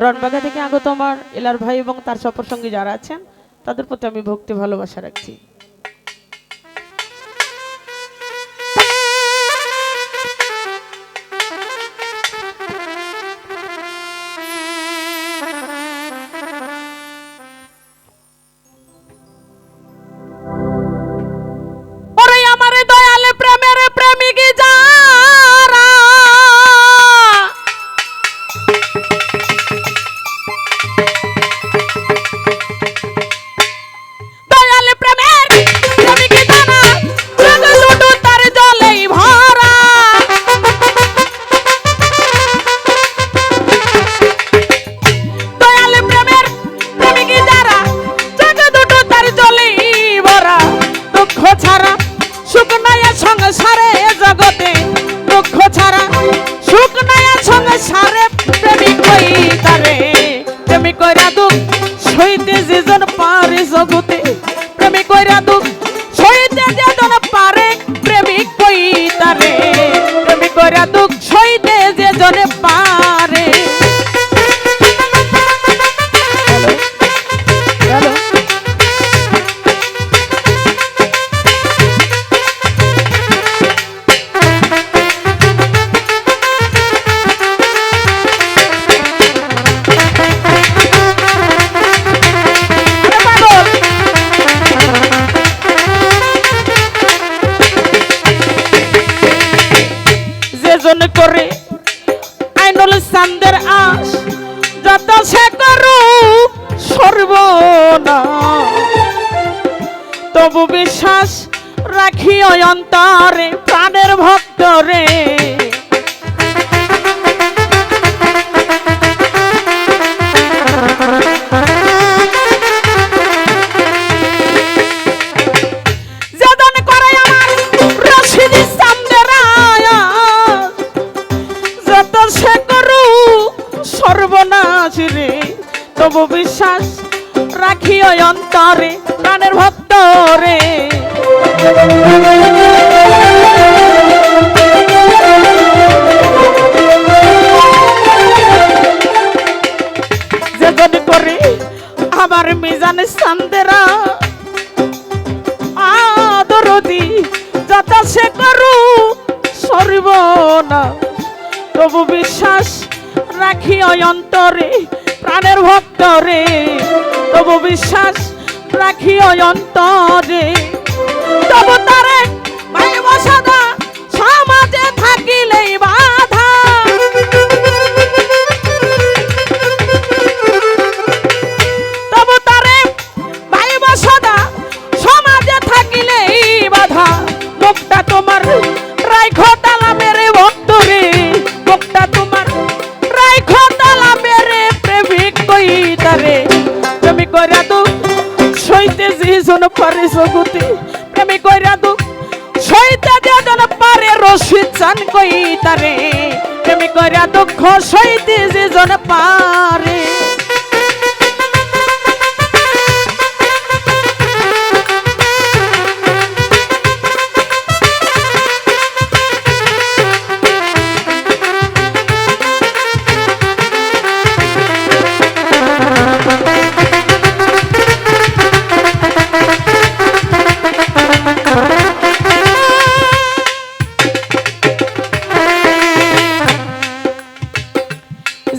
রণবাগা থেকে আগত আমার এলার ভাই এবং তার সফর সঙ্গী যারা আছেন তাদের প্রতি আমি ভক্তি ভালোবাসা রাখছি। জগতে প্রেমিক কইরা দুঃখ সইতে যেজন পারে প্রেমিক কইতারে প্রেমিক কইরা দুঃখ সইতে যেজন পারে। করে আইনুল চান্দের আশ যত সে করু সর্বনাশ তবু বিশ্বাস রাখি অন্তরে প্রাণের ভক্তরে তবু বিশ্বাস রাখি অন্তরে প্রাণের ভক্তরে যেজন করে আমার মিজান চান্দেরা আদরদি যত সে করু সর্বনাশ তবু বিশ্বাস রাখি অন্তরে প্রাণের ভক্তরে তবু বিশ্বাস রাখি অন্তরে তবু তারে ভাইব সদা সমাজে থাকিলেই বাধা তবু তারে ভাইব সদা সমাজে থাকিলেই বাধা মুখটা তোমার রাইখো তালা মেরে ভক্তরে মুখটা তোমার রাইখো তালা মেরে প্রেমিক কইতারে প্রেমিক কইরা দুঃখ সইতে যেজন পারে জগতে প্রেমিক কইরা দুঃখ সইতে যেজন পারে রশিদ চান কইতারে প্রেমিক কইরা দুঃখ সইতে যেজন পারে।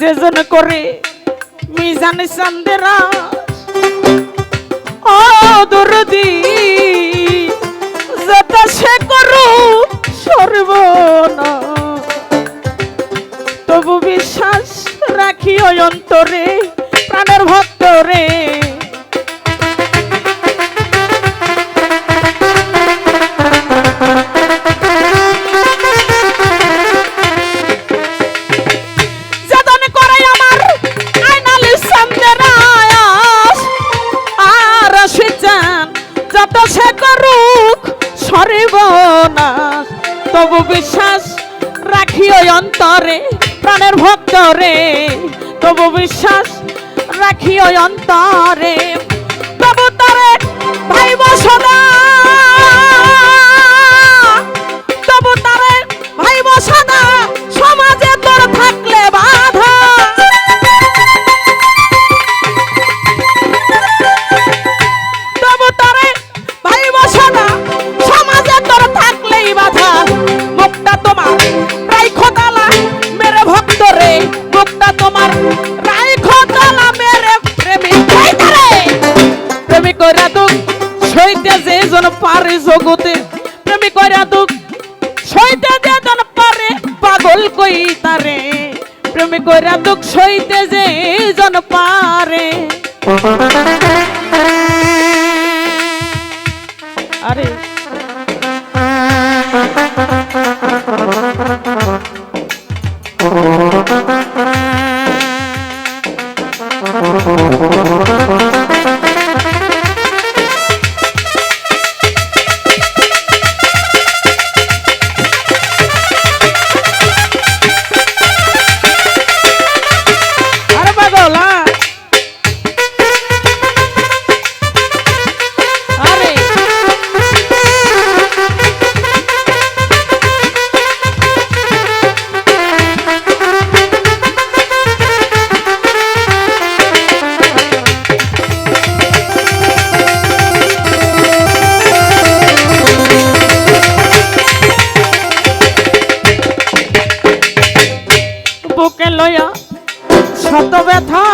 যেজন করে মিজান চান্দেরা দরদি যত সে করু সর্বনাশ তবু বিশ্বাস রাখি অন্তরে প্রাণের ভক্তরে সর্বনাশ তবু বিশ্বাস রাখি অন্তরে প্রাণের ভক্তরে তবু বিশ্বাস রাখি অন্তরে তবু তারে ভাইব সদা তবু তারে ভাইব সদা সমাজে তোর থাকলে বাধা সইতে যে জন পারে জগতে প্রেমে কইরা দুঃখ সইতে যে জন পারে পাগল কই তারে প্রেমে কইরা দুঃখ সইতে যে জন পারে আরে বুকে লয়া শত ব্যথা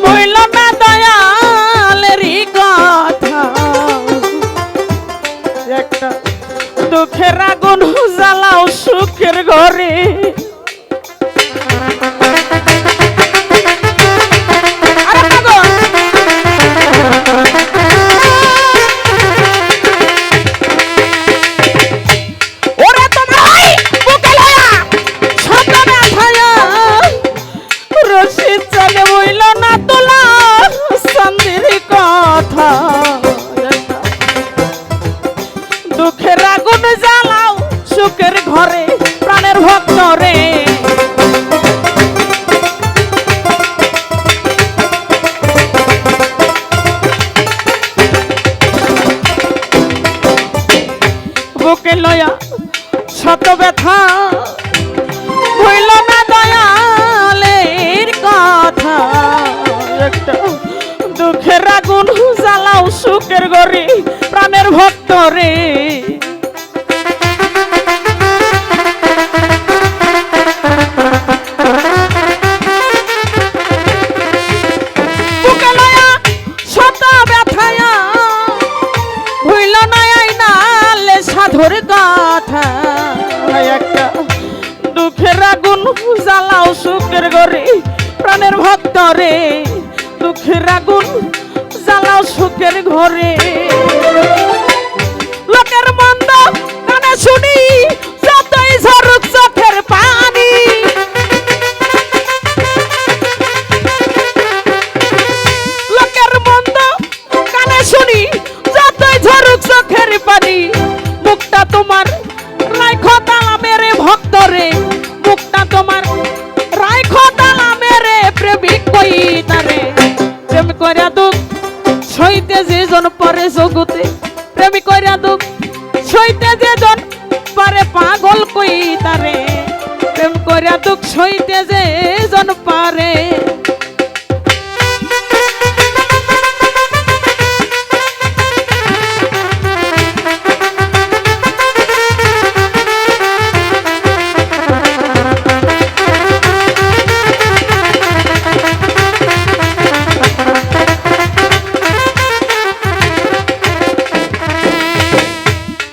মইল না দয়ালেরই কথা একটা দুঃখের আগুন জ্বালাও সুখের ঘরে দুঃখের আগুন জ্বালাও সুখের ঘরে প্রাণের ভক্ত রে বুকে লয়া শত ব্যথা হইল না দয়ালের কথা একটা দুঃখের আগুন জ্বালাও সুখের ঘরে প্রাণের ভক্ত রে বুকে লয়া শত ব্যথায়া হইল না আইনালে সাধুর কথা একটা দুঃখের আগুন জ্বালাও সুখের ঘরে প্রাণের ভক্ত রে দুঃখের আগুন জ্বালাও সুখের ঘরে লোকের মন্দ কানে শুনি যতই ঝরুক চোখের পানি লোকের মন্দ কানে শুনি যতই ঝরুক চোখের পানি মুখটা তোমার রাইখো তালা মেরে ভক্ত রে মুখটা তোমার রাইখো তালা মেরে প্রেমিক কই তারে প্রেম কইরা দুঃখ সইতে যে জন পারে জগতে প্রেমী কইরা দুঃখ সইতে যে জন পারে পাগল কই তারে প্রেম কইরা দুঃখ সইতে যে জন পারে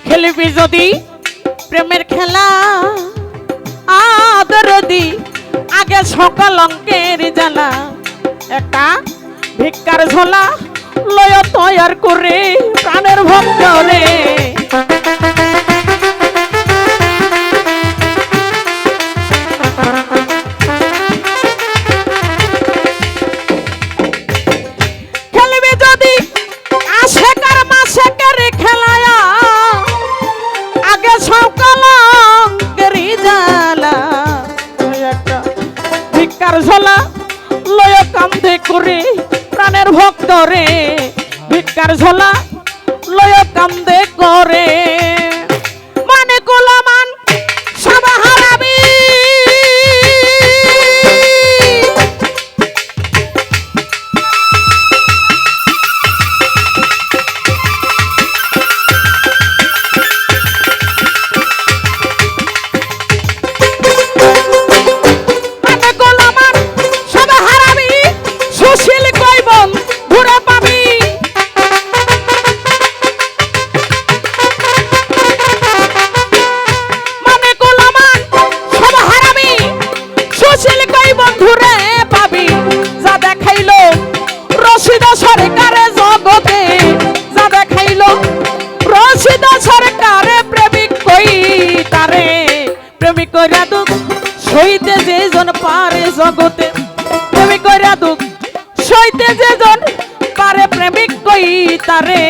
খেলবি যদি প্রেমের খেলা আদরদি আগে সকাল অঙ্কের জ্বালা একটা ভিক্ষার ঝোলা লয় তৈয়ার করে প্রাণের ভক্ত রে খেলবি যদি আসে কার মাসে কারে খেলায়া আগে সকাল অঙ্কের জ্বালা একটা ভিক্ষার ঝোলা লয় কান্দে করে প্রাণের ভক্ত রে ভিক্ষার ঝোলা লয় কান্দে করে মানে গোলামান সব হারাবি জগতে প্রেমিক কইরা দুঃখ সইতে যেজন পারে প্রেমিক কই তারে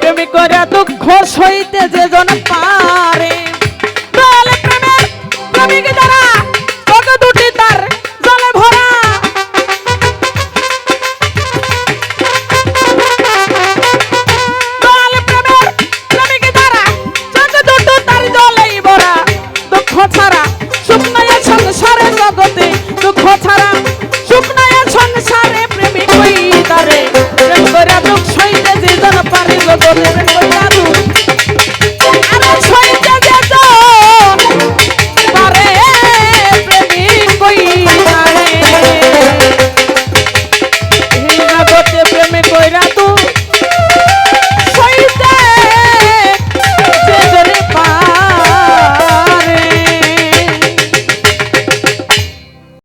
প্রেমিক কইরা দুঃখ সইতে যেজন পারে